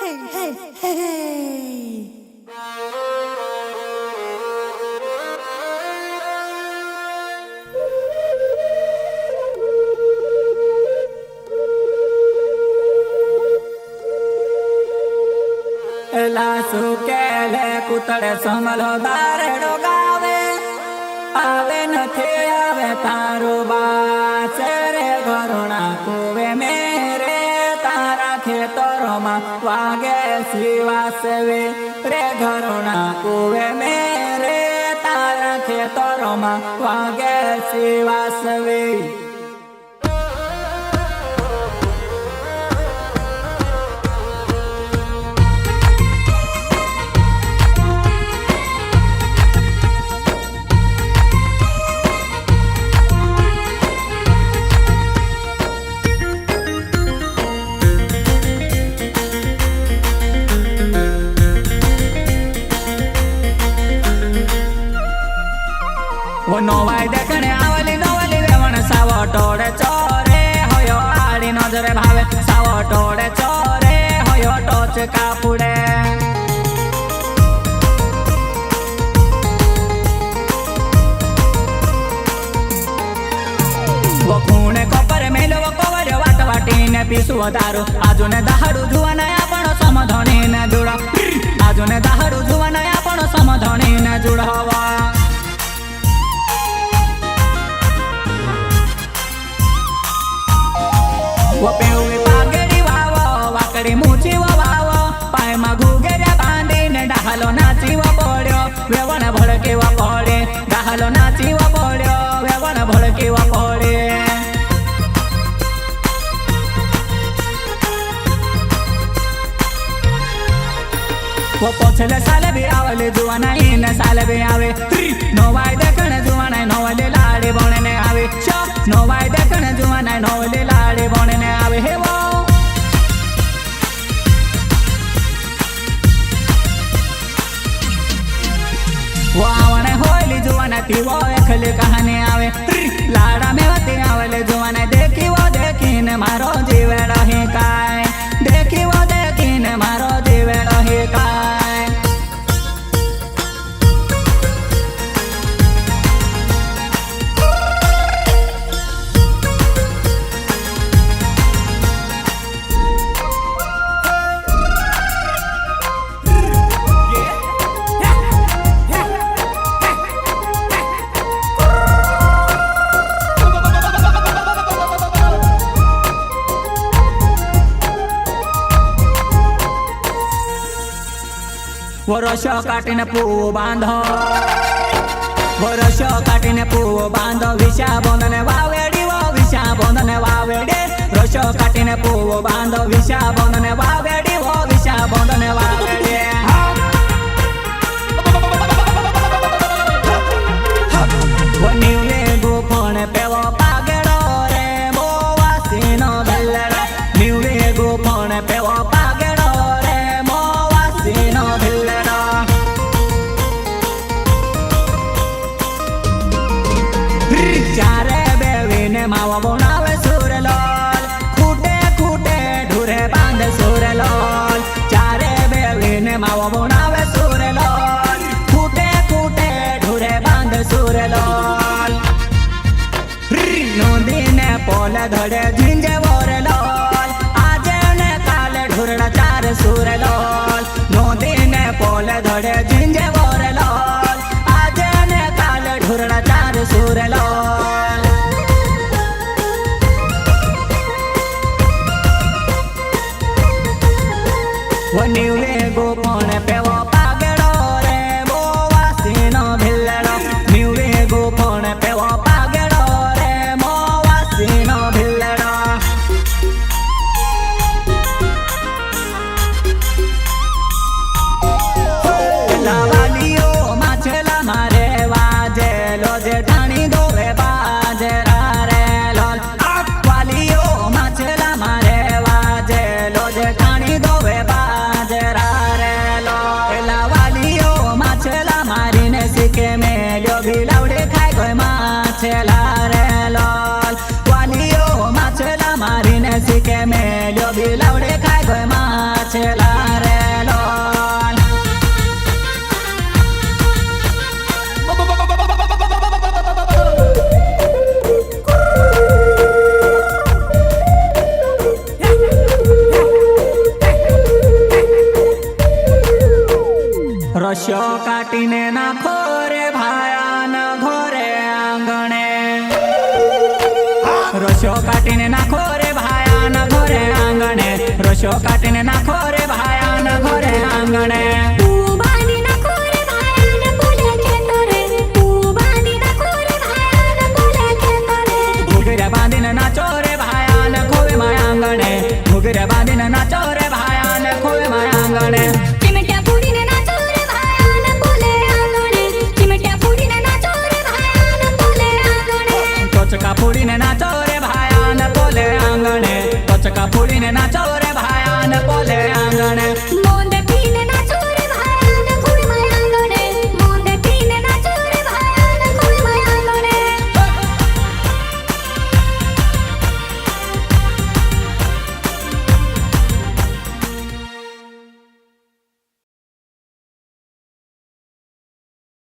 Hey, hey, hey, hey. લાસુ કેલે કૂતળે સમલો દારેડો ગાવે આવે નથી આવે તારું બાસે રે ઘરોણા કુવે મેરે તારા ખેતરોમાં વાગે શિવાસવે રે ઘરોણા કુવે મેરે તારા ખેતરોમાં વાગે શિવાસવે નોવાઈ દેખણે આવલી નોવલી વેવણ સાવો ટોળે ચોરે હોયો આડી નજરે ભાવે સાવો ટોળે ચોરે હોયો ટોચ કાપુડે ખૂણે કોપરે મેલવો કવર વાટ વાટીને પીસું વધારું આજુને દહાડું જુવાના આપણો સમધણીને જોડો આજુને દહાડું જુવાના આપણો સમધણીને જોડવા પેવડી પાઘડી વાવો વાકડી મૂછી વાવો પાયમાં ઘૂઘેર્યા બાંધીને ડાહલો નાચીવો પડ્યો વેવણ ભડકેવા પડે ડાહલો નાચીવો પડ્યો વેવણ ભડકેવા પડે પોછલે સાલે બી આવલે જુવાના ઈને સાલે બી આવે નોવાઈ દેખણે જુવાના નોવલે લાડે બણે આવે નોવાઈ દેખણે જુવાના નોવલે લાડે બણે આવે હેવો વાવણે હોયલી જુવાના તીવો એખલે કહાની આવે લાડા મેવતી આવલે જુવાના દેખીવો દેખીને મારો જીવે રહે કાય દેખીવો દેખીને મારો જીવે રહે કાય વરસો કાટીને પૂવો બાંધો વરસો કાટીને પૂવો બાંધો વિશા બોંધને વાવેડી વિશા બોંધને વાવેડે રસો કાટીને પૂવો બાંધો વિશા બોંધને વાવેડી વિશા બોંધને વાવેડે નીવલે ગોફણ પેવો પાગેડો રે મોવાસીનો ભેલડો નીવલે ગોફણ પેવો પાગેડો રે મોવાસીનો ભેલડો ચારે બેવીને માવા બોણાવે સુરલોલ ખૂટે ખૂટે ઢૂરે બાંધે સુરલોલ ચારે બેવીને માવા બોણાવે સુરલોલ ખૂટે ખૂટે ઢૂરે બાંધે સુરલોલ નોંધીને પોલે ધડે ઝીંજે વોરલોલ આજે ને કાલે ઢૂરડા ચાર સુરલોલ નોંધીને પોલે ધડે ઝીંજે વોરલોલ આજે ને કાલે ઢૂરડા ચાર સુરલોલ નીવલે ગોપણ પેવો પાગેડો રે મોવાસીનો ભેલડો નીવલે ગોપણ પેવો પાગેડો રે મોવાસીનો ભેલડો લાવાલીઓ માછલા મારે વાજેલો જે ઢાણી દોવે બાજરા રે લોલ વાલીઓ માછલા મારે વાજેલો જે ઢાણી દોવે મારીને શીખે મેલ્યો ભીલાવડે ખાઈ ગયો માછલા રે લોલ વાલીઓ માછલા મારીને શીખે મેલ્યો ભીલાવડે ખાઈ ગયો માછલા રસ્યો કાટીને નાખો રે ભાયાન ઘોરે આંગણે રસ્યો કાટીને નાખો રે ભાયાન ઘોરે આંગણે રસ્યો કાટીને નાખો રે ભાયાન ઘોરે આંગણે ઘૂઘરા બાંધીને નાચો રે ભાયાન ખોવે માં આંગણે ઘૂઘરા બાંધીને નાચો રે ભાયાન ખોવે માં આંગણે ટોચકા ફોડીને નાચો રે ભાયાન બોલે આંગણે ટોચકા ફોડીને નાચો રે